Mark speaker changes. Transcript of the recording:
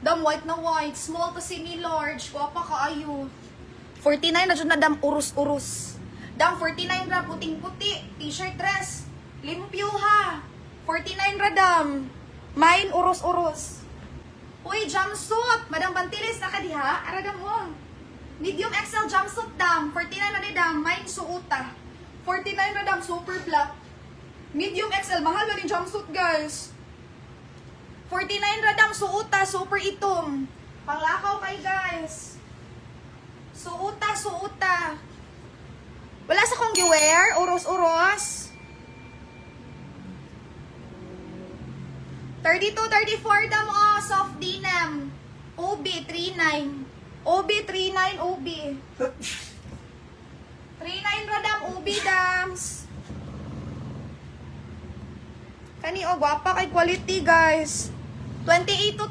Speaker 1: Dam white na white. Small to semi-large. Wapa kaayo. 49 na dyan na dam urus-urus. Dam 49 ra puting-puti. T-shirt dress. Limpyo ha. 49 ra dam. Mine urus-urus. Uy, jumpsuit. Madam Bantilis na ka diha. Aradam mo. Medium XL jumpsuit dam. 49 na ni dam. Mine suuta. 49 na dam. Super black. Medium XL. Mahal na rin jumpsuit guys. 49 ra dam. Suuta. Super itom. Panglakaw kay guys. Suuta, suuta. Wala sa kong giwear. Uros-uros. 32, 34 dam o. Soft denim. OB 39. OB 39 OB. 39 ra dam OB dams. Kani o gwapa kay quality guys. 28 to